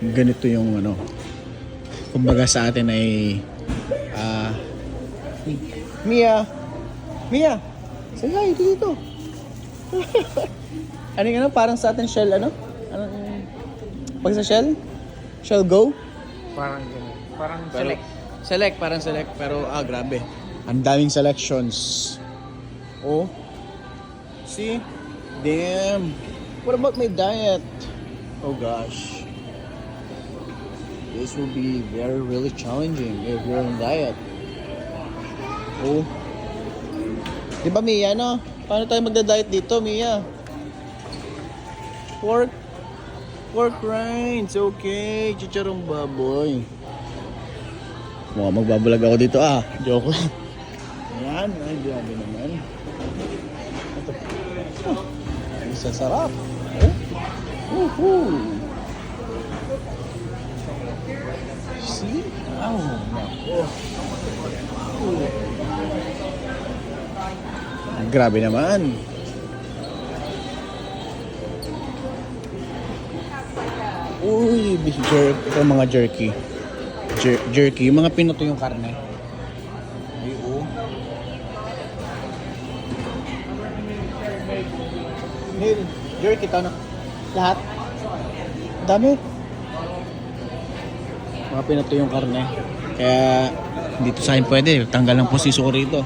ganito yung ano, kumbaga sa atin ay Mia, say hi dito. Ano yung ano, parang sa atin shell ano? Pag sa shell go? Parang gano'n. Parang Pero, select. parang select. Pero, grabe. Ang daming selections. Oh. See? Damn. What about my diet? Oh gosh. This will be really challenging if you're on diet. Oh. Di ba, Mia, no? Paano tayo magda-diet dito, Mia? Pork rinds. Okay. Chicharong baboy. Mukhang magbabalag ako dito Joke lang. Ayan. Ay, grabe naman. Ito. Ang sasarap. Woohoo! See? Oh, nako. Grabe naman. Uy, beef jerky. Ito mga jerky. Jerky. Yung mga pinoto yung karne. Ay, jerky to, no? Lahat? Dami. Mga pinoto yung karne. Kaya dito sa akin pwede. Tanggal lang po si Suri ito.